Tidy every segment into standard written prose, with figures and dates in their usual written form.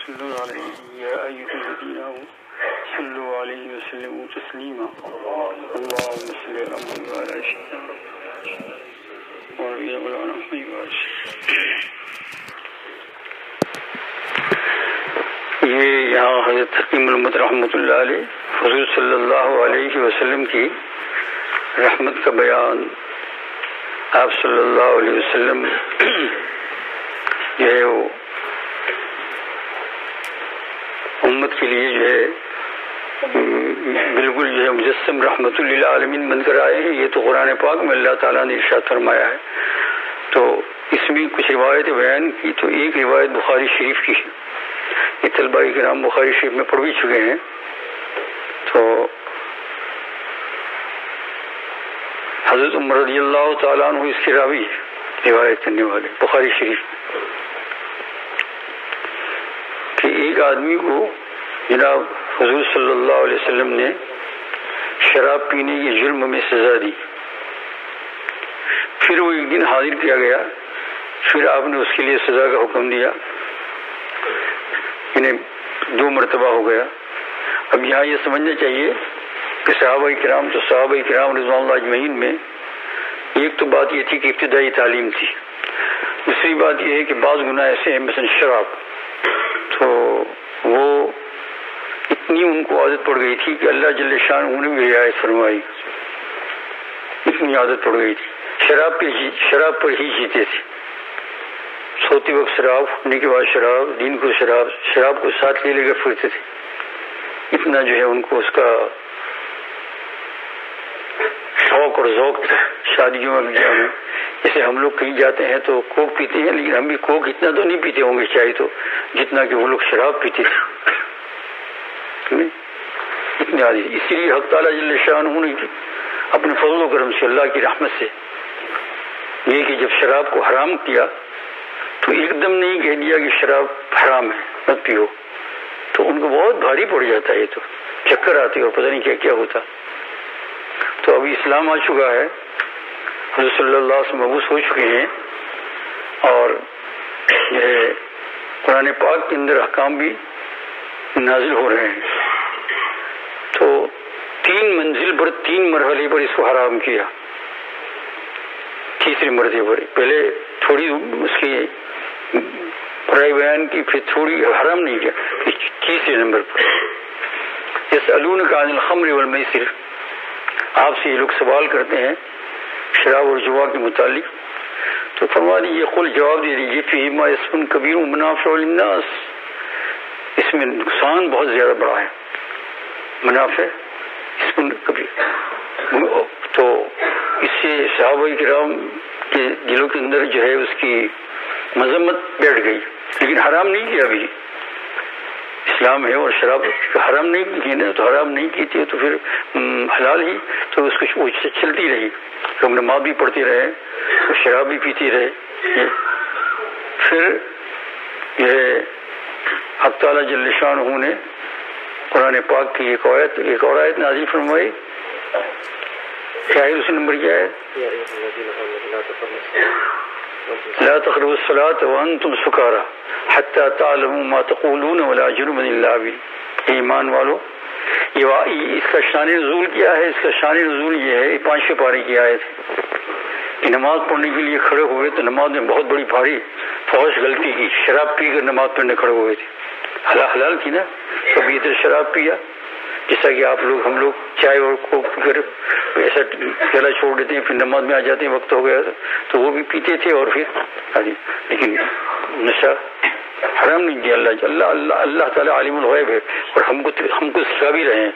صلوا عليه يا أيها الذين آمنوا صلوا عليه وسلموا تسليما اللهم صل على محمد وعلى آل محمد یہ یہاں حضرت حکیم الامت رحمۃ اللہ علیہ حضور صلی اللہ علیہ وسلم کی رحمت کا بیان، آپ صلی اللہ علیہ وسلم جو ہے وہ امت کے لیے جو ہے بالکل جو ہے مجسم رحمت للعالمین بن کر آئے ہیں. یہ تو قرآن پاک میں اللہ تعالیٰ نے ارشاد فرمایا ہے. تو اس میں کچھ روایتیں بیان کی. تو ایک روایت بخاری شریف کی ہے، یہ طلباء کرام بخاری شریف میں پڑھ بھی چکے ہیں. تو حضرت عمر رضی اللہ تعالیٰ عنہ اس کے راوی روایت کرنے والے بخاری شریف کہ ایک آدمی کو جناب حضور صلی اللہ علیہ وسلم نے شراب پینے کے جرم میں سزا دی. پھر وہ ایک دن حاضر کیا گیا، پھر آپ نے اس کے لیے سزا کا حکم دیا، یعنی 2 مرتبہ ہو گیا. اب یہاں یہ سمجھنا چاہیے کہ صحابہ کرام رضوان اللہ اجمعین میں ایک تو بات یہ تھی کہ ابتدائی تعلیم تھی، دوسری بات یہ ہے کہ بعض گناہ ایسے ہیں مثلا شراب، تو وہ اتنی ان کو عادت پڑ گئی تھی کہ اللہ جل شانہ نے بھی رعایت فرمائی، اتنی عادت پڑ گئی تھی. شراب پر ہی جیتے تھے، سوتے وقت شراب، ہونے کے بعد شراب، دین کو شراب کو ساتھ لے کر پھرتے تھے. اتنا جو ہے ان کو اس کا شوق اور ذوق تھا. شادیوں میں جیسے ہم لوگ کہیں جاتے ہیں تو کوک پیتے ہیں، لیکن ہم بھی کوک اتنا تو نہیں پیتے ہوں گے چاہے تو جتنا کہ وہ لوگ شراب پیتے تھے. اتنی عادی. اسی لیے حق تعالیٰ جل شانہ نے اپنے فضل و کرم سے، اللہ کی رحمت سے، یہ کہ جب شراب کو حرام کیا تو ایک دم نہیں کہہ دیا کہ شراب حرام ہے مت پیو، تو ان کو بہت بھاری پڑ جاتا ہے، تو چکر آتے اور پتہ نہیں کیا کیا ہوتا. تو ابھی اسلام آ چکا ہے، حضرت صلی اللہ علیہ وسلم مبعوث ہو چکے ہیں، اور یہ قرآن پاک کے اندر احکام بھی نازل ہو رہے ہیں. تو 3 منزل پر 3 مرحلے پر اس کو حرام کیا. تیسرے مرتبے پر پہلے تھوڑی اس کی برائی بیان کی، پھر تھوڑی حرام نہیں کیا. تیسرے نمبر پر یسألونک عن الخمر والمیسر، آپ سے یہ لوگ سوال کرتے ہیں شراب اور جوا کے متعلق، تو فرما دیجیے قل، جواب دے دیجیے فیہما اسم کبیر ومنافع للناس، اس میں نقصان بہت زیادہ بڑا ہے، منافع اسم کبیر. تو اس سے صحابہ کرام کے دلوں کے اندر جو ہے اس کی مذمت بیٹھ گئی، لیکن حرام نہیں کیا. ابھی اسلام ہے اور شراب حرام نہیں کی نا، تو حرام نہیں کی تھی تو پھر حلال ہی، تو اس کو چلتی رہی. ہم نماز بھی پڑھتے رہے اور شراب بھی پیتی رہے. پھر یہ حق تعالیٰ جل شانہ نے قرآن پاک کی ایک اور آیت نازل فرمائی. کیا ہے اس نمبر کیا ہے؟ لا تقربوا الصلاة وانتم سکارى حتى تعلموا ما تقولون ولا جنبا الا عابرين. ایمان والو، اس کا شان نزول کیا ہے؟ اس کا شان نزول یہ ہے، 5ویں پارے کی آیت ہے کہ نماز پڑھنے کے لیے کھڑے ہوئے تو نماز میں بہت بڑی بھاری فحش غلطی کی، شراب پی کر نماز پڑھنے کھڑے ہوئے تھے. حلال تھی نا، کبھی ادھر شراب پیا، جیسا کہ ہم لوگ چائے اور کوک پی کر ایسا گلا چھوڑ دیتے ہیں، پھر نماز میں آ جاتے ہیں، وقت ہو گیا تو وہ بھی پیتے تھے. اور پھر لیکن نشہ حرام نہیں کیا. اللہ تعالیٰ عالم الغیب ہے، اور ہم کو سکھا بھی رہے ہیں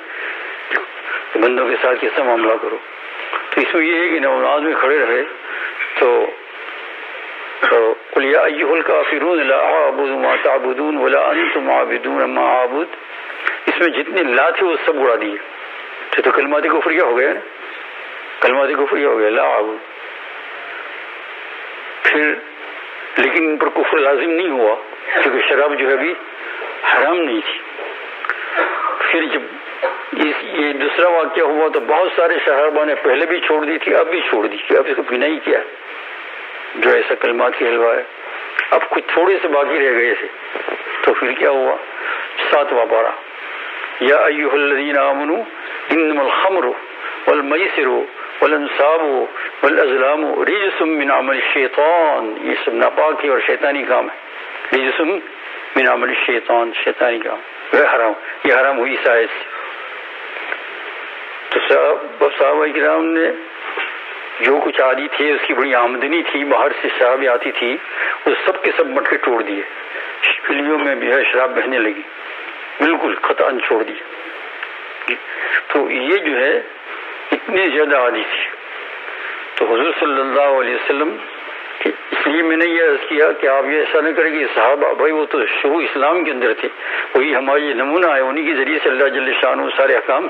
کہ بندوں کے ساتھ کیسا معاملہ کرو. تو اس میں یہ ہے کہ نماز میں کھڑے رہے تو قل یا ایھا الکافرون لا اعبد ما تعبدون ولا انتم عابدون ما اعبد، اس میں جتنے لا تھے وہ سب اڑا دیے. تو کلمات کفریہ ہو گیا نا، کلمات کفریہ ہو گیا لا اعبد. پھر لیکن ان پر کفر لازم نہیں ہوا کیونکہ شراب جو ہے ابھی حرام نہیں تھی. پھر جب یہ دوسرا واقعہ ہوا تو بہت سارے صحابہ نے پہلے بھی چھوڑ دی تھی، اب بھی چھوڑ دی کہ اب اس کو پینا ہی کیا جو ایسا کلمات کی حلوہ ہے. اب کچھ تھوڑے سے باقی رہ گئے تھے تو پھر کیا ہوا؟ 7واں پارہ، یا ایھا الذین آمنوا انما الخمر والمیسر والانصاب والازلام رجس من عمل الشیطان، یہ سب ناپاک اور شیطانی کام ہے، رجس من عمل الشیطان، شیطانی کام، وہ حرام، یہ حرام ہوئی اس آیت سے۔ تو صحابہ کرام نے جو کچھ عادی تھے، اس کی بڑی آمدنی تھی، باہر سے شراب آتی تھی، وہ سب کے سب مٹکے توڑ دیے، گلیوں میں بھی ہے شراب بہنے لگی، بالکل قطعاً چھوڑ دیا۔ تو یہ جو ہے اتنی زیادہ عادی تھی۔ تو حضور صلی اللہ علیہ وسلم، اس لیے میں نے یہ عرض کیا کہ آپ یہ ایسا نہ کریں کہ صحابہ بھائی وہ تو شروع اسلام کے اندر تھے، وہی ہمارے نمونہ ہے، انہی کے ذریعے سے اللہ جل شانہ سارے احکام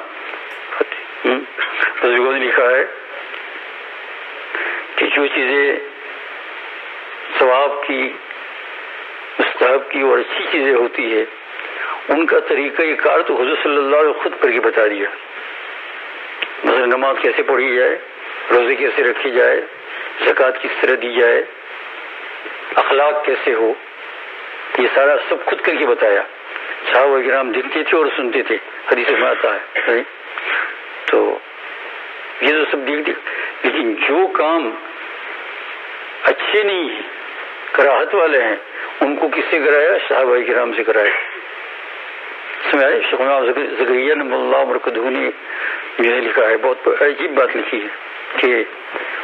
بزرگوں نے لکھا ہے کہ جو چیزیں ثواب کی، مستحب کی اور اچھی چیزیں ہوتی ہے، ان کا طریقہ کار تو حضور صلی اللہ علیہ وسلم خود کر کے بتا دیا۔ مثلا نماز کیسے پڑھی جائے، روزے کیسے رکھی جائے، زکوٰۃ کس طرح دی جائے، اخلاق کیسے ہو، یہ سارا سب خود کر کے بتایا۔ صحابہ کرام دیکھتے تھے اور سنتے تھے، حدیث میں آتا ہے۔ تو یہ تو سب دیکھتے، لیکن جو کام اچھے نہیں ہیں، کراہت والے ہیں، ان کو کس سے کرایا؟ صحابہ کرام سے کرایا۔ سمجھائے شیخ زکریا نعمت اللہ برکتہ نے یہ لکھا ہے، بہت عجیب بات لکھی ہے کہ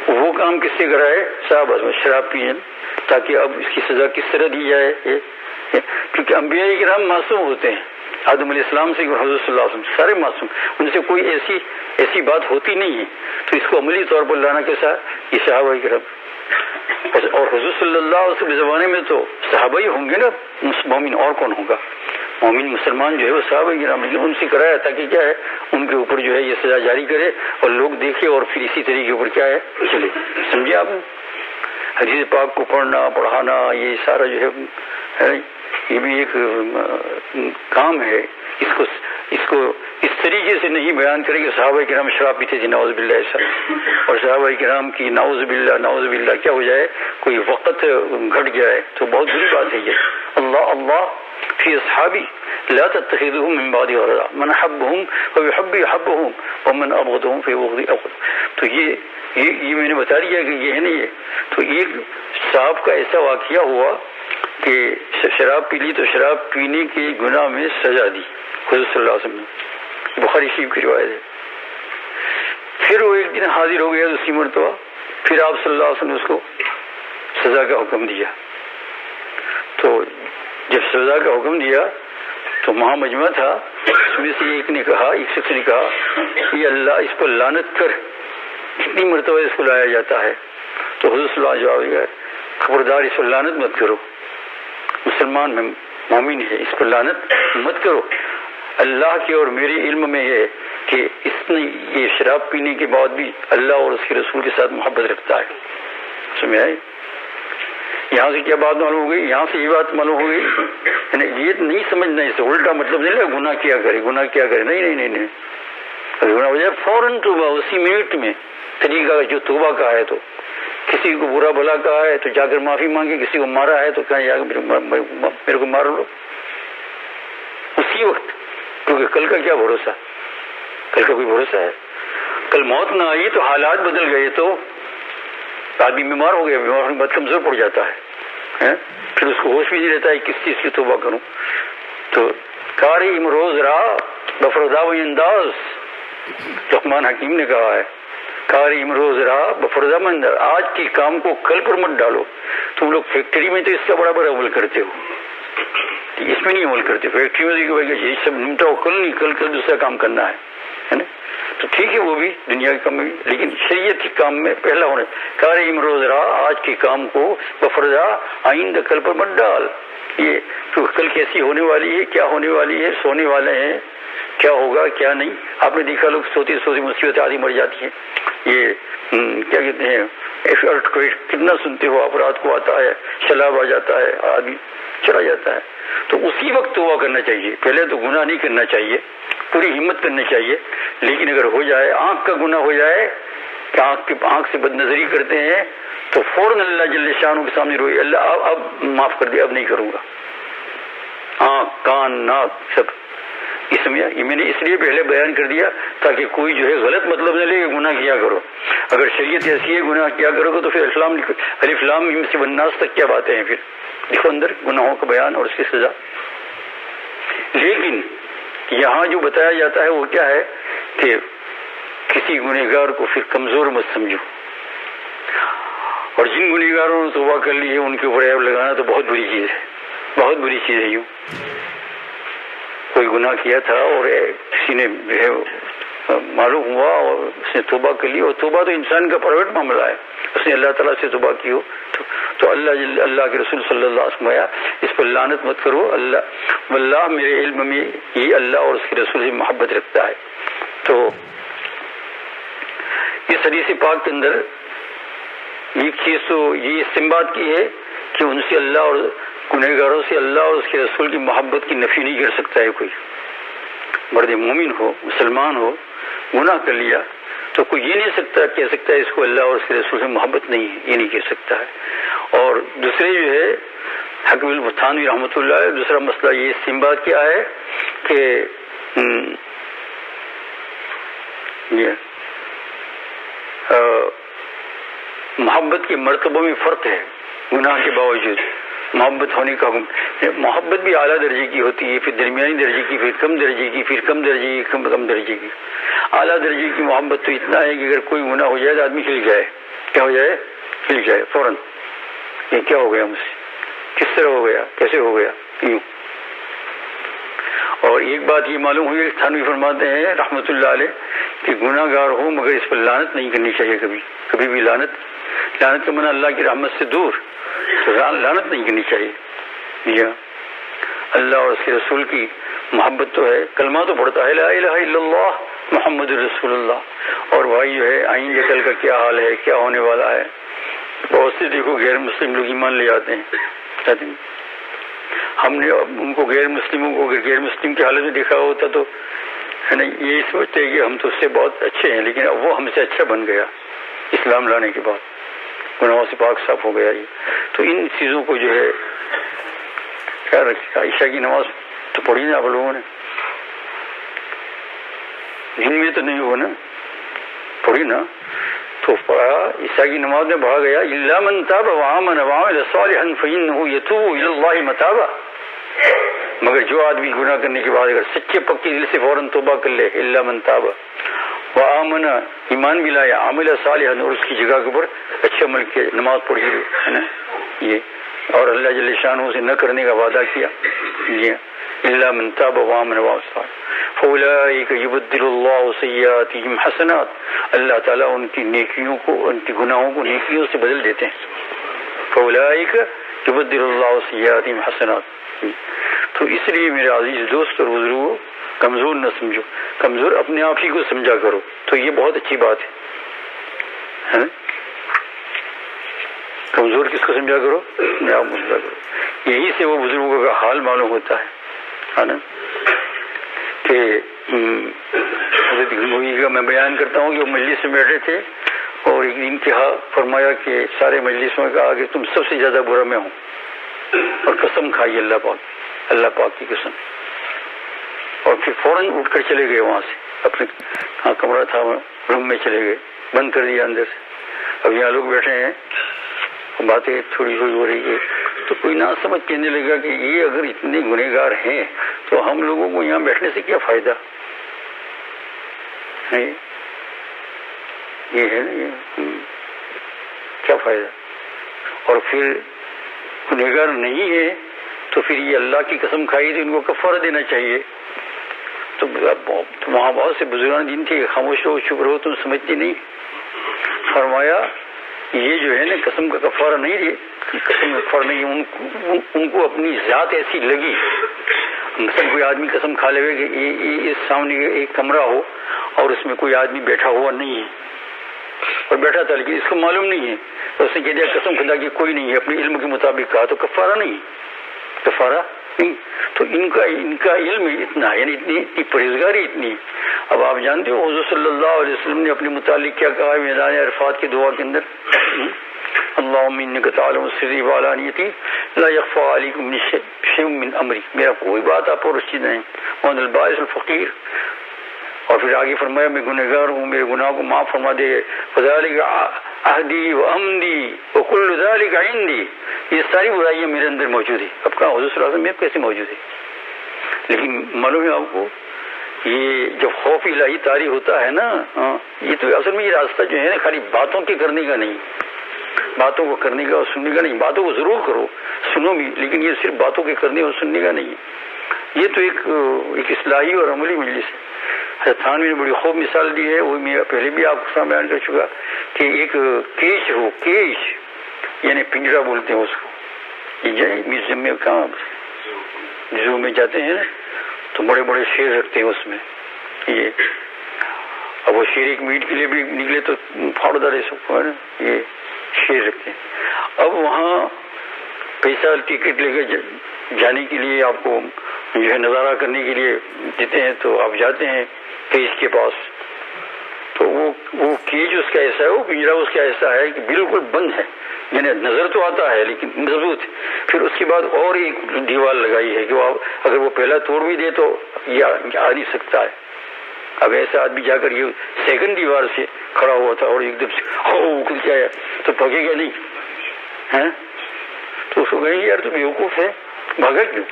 وہ کام کس سے کرائے؟ صحابہ میں، شراب پیئن، تاکہ اب اس کی سزا کس طرح دی جائے، کیونکہ انبیاء کرام معصوم ہوتے ہیں، آدم علیہ السلام سے حضور صلی اللہ علیہ وسلم سارے معصوم، ان سے کوئی ایسی بات ہوتی نہیں ہے، تو اس کو عملی طور پر لانا کیسا؟ یہ صحابہ کرام، اور حضور صلی اللہ علیہ وسلم کے زمانے میں تو صحابہ ہی ہوں گے نا مومن، اور کون ہوگا؟ مومن مسلمان جو ہے وہ صحابہ کرام، لیکن ان سے کرایا تاکہ کیا ہے ان کے اوپر جو ہے یہ سزا جاری کرے اور لوگ دیکھے اور پھر اسی طریقے کے اوپر کیا ہے چلے۔ سمجھے آپ؟ حدیث پاک کو پڑھنا پڑھانا یہ سارا جو ہے یہ بھی ایک کام ہے، اس کو اس طریقے سے نہیں بیان کرے کہ صحابہ کرام شراب پیتے تھے، نعوذ باللہ ایسا، اور صحابہ کرام کی نعوذ باللہ کیا ہو جائے، کوئی وقت گھٹ جائے تو بہت بری بات ہے یہ۔ اللہ فی اصحابی لا تتخذوهم من بعد غرضا من حبهم فبحبی حبهم ومن ابغضهم فبغضی ابغض۔ تو یہ میں نے بتا دیا کہ یہ ہے نہیں ہے۔ تو ایک صاحب کا ایسا واقعہ ہوا کہ شراب پی لی تو شراب پینے کے گناہ میں سزا دی حضور صلی اللہ علیہ وسلم نے، بخاری شریف کی روایت ہے۔ پھر وہ ایک دن حاضر ہو گیا دوسری مرتبہ، پھر آپ صلی اللہ علیہ وسلم نے اس کو سزا کا حکم دیا۔ تو جب سزا کا حکم دیا تو مہا مجمع تھا، اس میں سے ایک شخص نے کہا یہ اللہ اس پر لعنت کر، کتنی مرتبہ اس کو لایا جاتا ہے؟ تو حضور صلی اللہ علیہ وسلم جواب دیا خبردار اس پر لعنت مت کرو، مسلمان میں مومن ہے، اس پر لعنت مت کرو۔ اللہ کے اور میرے علم میں ہے کہ اس نے یہ شراب پینے کے بعد بھی اللہ اور اس کے رسول کے ساتھ محبت رکھتا ہے۔ سمجھ آئی؟ یہاں سے کیا بات معلوم ہو گئی؟ یہاں سے یہ بات معلوم ہو گئی، یہ نہیں سمجھنا، اس سے الٹا مطلب نہیں لگا گناہ کیا کرے، نہیں، اگر گناہ ہو جائے فوراً توبہ، اسی منٹ میں طریقہ جو توبہ کا ہے، تو کسی کو برا بھلا کہا ہے تو جا کر معافی مانگے، کسی کو مارا ہے تو کہیں جا کر میرے کو مار لو اسی وقت، کیونکہ کل کا کیا بھروسہ، کل کا کوئی بھروسہ ہے؟ کل موت نہ آئی تو حالات بدل گئے تو آدمی بیمار ہو گیا، بیمار ہونے کے بعد کمزور پڑ جاتا ہے، پھر اس کو ہوش بھی نہیں رہتا ہے کس چیز کی توبہ کروں۔ تو کاری امروز را بفردا و انداز، لقمان حکیم نے کہا ہے کاری امروز را بفردا و انداز، آج کے کام کو کل پر مت ڈالو۔ تم لوگ فیکٹری میں تو اس کا بڑا عمل کرتے ہو، اس میں نہیں عمل کرتے، فیکٹری میں یہ سب نمٹا ہو، کل نہیں، کل دوسرا کام کرنا ہے نا؟ تو ٹھیک ہے وہ بھی دنیا کے کام میں بھی، لیکن شریعت کے کام میں پہلا ہونا کار امروز را، آج کے کام کو بفردا آئندہ کل پر مت ڈال۔ یہ تو کل کیسی ہونے والی ہے، کیا ہونے والی ہے، سونے والے ہیں، کیا ہوگا کیا نہیں۔ آپ نے دیکھا لوگ سوتے مصیبت آدھی مر جاتی ہیں، یہ کیا کہتے ہیں کتنا سنتے ہو آپ، رات کو آتا ہے سیلاب آ جاتا ہے، آدمی چلا جاتا ہے، تو اسی وقت توبہ کرنا چاہیے۔ پہلے تو گناہ نہیں کرنا چاہیے، پوری ہمت کرنی چاہیے، لیکن اگر ہو جائے آنکھ کا گناہ ہو جائے کہ آنکھ سے بد نظری کرتے ہیں تو فوراً اللہ جل شانہ کے سامنے روئے، اللہ اب معاف کر دے، اب نہیں کروں گا۔ کان ناک سب اس میں یہ میں نے اس لیے پہلے بیان کر دیا تاکہ کوئی جو ہے غلط مطلب نہ لے کہ گناہ کیا کرو. اگر شریعت ایسی ہے گناہ کیا کرو گے تو پھر الف لام میم سے والناس تک کیا باتیں ہیں؟ پھر دیکھو اندر گناہوں کا بیان اور اس کی سزا. لیکن یہاں جو بتایا جاتا ہے وہ کیا ہے کہ کسی گنہگار کو پھر کمزور مت سمجھو. اور جن گنہگاروں نے توبہ کر لی ہے ان کے اوپر عیب لگانا تو بہت بری چیز ہے، بہت بری چیز ہے. یوں کوئی گناہ کیا تھا اور کسی نے معلوم ہوا اور اس نے توبہ کر لی، اور توبہ تو انسان کا پرائیویٹ معاملہ ہے، اس نے اللہ تعالیٰ سے توبہ کی ہو تو اللہ کے رسول صلی اللہ علیہ وسلم اس پر لعنت مت کرو. اللہ واللہ میرے علم میں یہ اللہ اور اس کے رسول سے محبت رکھتا ہے. تو اس حدیث پاک کے اندر ایک چیز تو یہ استنباط کی ہے کہ ان سے اللہ اور گنہگاروں سے اللہ اور اس کے رسول کی محبت کی نفی نہیں کر سکتا ہے کوئی. مرد مومن ہو مسلمان ہو گناہ کر لیا تو کوئی یہ نہیں کہہ سکتا ہے اس کو اللہ اور اس کے رسول سے محبت نہیں ہے، یہ نہیں کہہ سکتا ہے. اور دوسرے جو ہے حکیم البتھانوی رحمۃ اللہ علیہ دوسرا مسئلہ یہ استنباط کیا ہے کہ محبت کے مرتبوں میں فرق ہے. گناہ کے باوجود محبت ہونے کا حکم، محبت بھی اعلیٰ درجے کی ہوتی ہے، پھر درمیانی درجے کی، پھر کم درجے کی، پھر کم درجے کی، کم درجے کی. اعلیٰ درجے کی محبت تو اتنا ہے کہ اگر کوئی گناہ ہو جائے تو آدمی ہل جائے. کیا ہو جائے؟ ہل جائے فوراً. یہ کیا ہو گیا مجھ سے، کس طرح ہو گیا، کیسے ہو گیا، یوں. اور ایک بات یہ معلوم ہوئی کہ تھانوی فرماتے ہیں رحمۃ اللہ علیہ کہ گناہ گار ہو مگر اس پر لعنت نہیں کرنی چاہیے کبھی بھی. لعنت کا منع اللہ کی رحمت سے دور، تو لعنت نہیں کرنی چاہیے. یا اللہ اور اس کے رسول کی محبت تو ہے، کلمہ تو پڑھتا ہے لا الہ الا اللہ محمد رسول اللہ. اور بھائی جو ہے آئندہ کل کا کیا حال ہے، کیا ہونے والا ہے. بہت سے دیکھو غیر مسلم لوگ ایمان لے جاتے ہیں. ہم نے ان کو غیر مسلموں کو غیر مسلم کی حالت میں دیکھا ہوتا تو ہے نا یہی سوچتے ہیں کہ ہم تو اس سے بہت اچھے ہیں، لیکن اب وہ ہم سے اچھا بن گیا اسلام لانے کے بعد، گناہوں سے پاک صاف ہو گیا. یہ تو ان چیزوں کو جو ہے خیال رکھیے. عشاء کی نماز تو پڑھی نا آپ لوگوں نے، دن میں تو نہیں ہوا نا، پڑھی نا. تو پڑھا عشاء کی نماز میں پڑھا گیا الا من تاب وآمن وعمل صالحا فإنه يتوب إلى الله متابا. مگر جو آدمی گناہ کرنے کے بعد اگر سچے پکے دل سے فوراً توبہ کر لے، الا من تاب وآمن ایمان بھی لایا، عمل صالحا اور اس کی جگہ کے اوپر اچھے عمل کیا، نماز پڑھی ہے نا یہ، اور اللہ جل شانہ سے نہ کرنے کا وعدہ کیا. یہ الا من تاب وآمن وعمل صالحا فاولئک یبدل اللہ سیئاتہم حسنات. اللہ تعالیٰ ان کی نیکیوں کو، ان کی گناہوں کو نیکیوں سے بدل دیتے ہیں. فاولئک یبدل اللہ سیئاتہم حسنات. تو اس لیے میرے عزیز دوست اور بزرگوں کمزور نہ سمجھو، کمزور اپنے آپ ہی کو سمجھا کرو. تو یہ بہت اچھی بات ہے. کمزور کس کو سمجھا کرو؟ اپنے آپ کو سمجھا کرو. یہی سے وہ بزرگوں کا حال معلوم ہوتا ہے نا. کہ حضرت گنگوئی کا میں بیان کرتا ہوں کہ وہ مجلس میں بیٹھے تھے اور ایک دن کہا فرمایا کہ سارے مجلس میں کہا کہ تم سب سے زیادہ برا میں ہوں، اور قسم کھائی اللہ پاک کی قسم. اور پھر فوراً اٹھ کر چلے گئے وہاں سے، اپنے کہاں کمرہ تھا روم میں چلے گئے، بند کر دیا اندر سے. اب یہاں لوگ بیٹھے ہیں، باتیں تھوڑی تھوڑی ہو رہی ہے، تو کوئی نہ سمجھ کہنے لگا کہ یہ اگر اتنے گنہگار ہیں تو ہم لوگوں کو یہاں بیٹھنے سے کیا فائدہ ہے؟ یہ ہے نا کیا فائدہ. اور پھر گنہگار نہیں ہے تو پھر یہ اللہ کی قسم کھائی تھی ان کو کفارہ دینا چاہیے. تو وہاں بہت سے بزرگان دین تھے، خاموش رہو چپ رہو تم سمجھتی نہیں. فرمایا یہ جو ہے نا قسم کا کفارہ نہیں دی، قسم کا کفارہ نہیں، ان کو اپنی ذات ایسی لگی. مثلا کوئی آدمی قسم کھا لے کہ یہ سامنے ایک کمرہ ہو اور اس میں کوئی آدمی بیٹھا ہوا نہیں ہے، اور بیٹھا تھا لیکن اس کو معلوم نہیں ہے، تو اس نے کہہ دیا قسم خدا کی کوئی نہیں ہے، اپنے علم کے مطابق کہا، تو کفارہ نہیں، کفارہ نہیں. تو ان کا علم اتنا ہے، یعنی اتنی پرہیزگاری اتنی. اب آپ جانتے ہو حضور صلی اللہ علیہ وسلم نے اپنے متعلق کیا کہا میدان عرفات کی دعا کے اندر، اللہم انک تعلم سری وعلانیتی لا یخفی علیک شیء من امری، میرا کوئی بات آپ اور رسید نہیں، وانا البائس الفقیر. اور پھر آگے فرمایا میں گنہگار ہوں، میرے گناہ کو معاف فرما دے. فذلک عہدی وامدی وکل ذلک عندی، یہ ساری برائیاں میرے اندر موجود ہیں. اب کہا حضور صلی اللہ علیہ وسلم میں کیسے موجود ہے؟ لیکن معلوم ہے آپ کو یہ جب خوف الہی طاری ہوتا ہے نا، یہ تو اصل میں یہ راستہ جو ہے نا خالی باتوں کے کرنے کا نہیں، باتوں کو کرنے کا اور سننے کا نہیں. باتوں کو ضرور کرو، سنو بھی، لیکن یہ صرف باتوں کے کرنے اور سننے کا نہیں. یہ تو ایک اصلاحی اور عملی مجلس ہے. حضرت تھانوی نے بڑی خوب مثال دی ہے، وہ میں پہلے بھی آپ کو سامنے بیان کر چکا کہ ایک کیش ہو، کیش یعنی پنجرا بولتے ہیں اس کو. یہ میوزیم میں کہاں زو میں جاتے ہیں نا تو بڑے بڑے شیر رکھتے ہیں اس میں. یہ اب وہ شیر ایک میٹ کے لیے بھی نکلے تو پھاڑ دارے سب کو ہے نا، یہ شیر رکھتے ہیں. اب وہاں پیسہ ٹکٹ لے کے جانے کے لیے آپ کو جو ہے نظارہ کرنے کے لیے دیتے ہیں، تو آپ جاتے ہیں کیج کے پاس، تو وہ کیج اس کا ایسا ہے، وہ پنجرا اس کا ایسا ہے کہ بالکل بند ہے، یعنی نظر تو آتا ہے لیکن مضبوط. پھر اس کے بعد اور ایک دیوار لگائی ہے کہ وہ اگر وہ پہلا توڑ بھی دے تو یہ آ نہیں سکتا ہے. اب ایسا آدمی جا کر یہ سیکنڈ دیوار سے کھڑا ہوا تھا اور ایک دم سے اکھل کے آیا تو بھگے گا نہیں ہے؟ تو اس کو کہیں یار تو بیوقوف ہے، بھاگا کیوں؟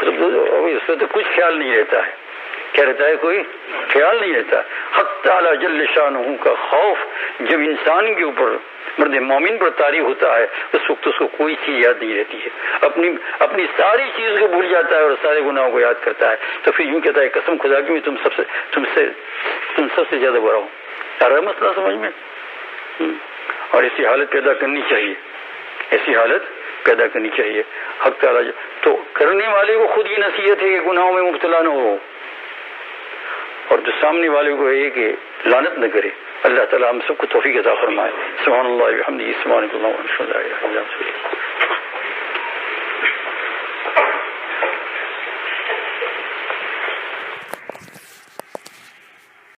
اس میں تو کچھ خیال نہیں رہتا ہے. کیا رہتا ہے؟ کوئی خیال نہیں رہتا. حق تعالی جل شانہ کا خوف جب انسان کے اوپر مرد مومن پر طاری ہوتا ہے اس وقت اس کو کوئی چیز یاد نہیں رہتی ہے، اپنی ساری چیز کو بھول جاتا ہے اور سارے گناہوں کو یاد کرتا ہے. تو پھر یوں کہتا ہے قسم خدا کی میں تم سب سے زیادہ برا ہوں. آ رہا ہے مسئلہ سمجھ میں؟ اور ایسی حالت پیدا کرنی چاہیے، ایسی حالت پیدا کرنی چاہیے. حق تعالی تو کرنے والے کو خود یہ نصیحت ہے کہ گناہوں میں مبتلا نہ ہو، اور جو سامنے والے کو ہے کہ لعنت نہ کرے. اللہ تعالی ہم سب کو توفیق عطا فرمائے. سبحان اللہ وبحمدہ، سبحانک اللہم وبحمدک.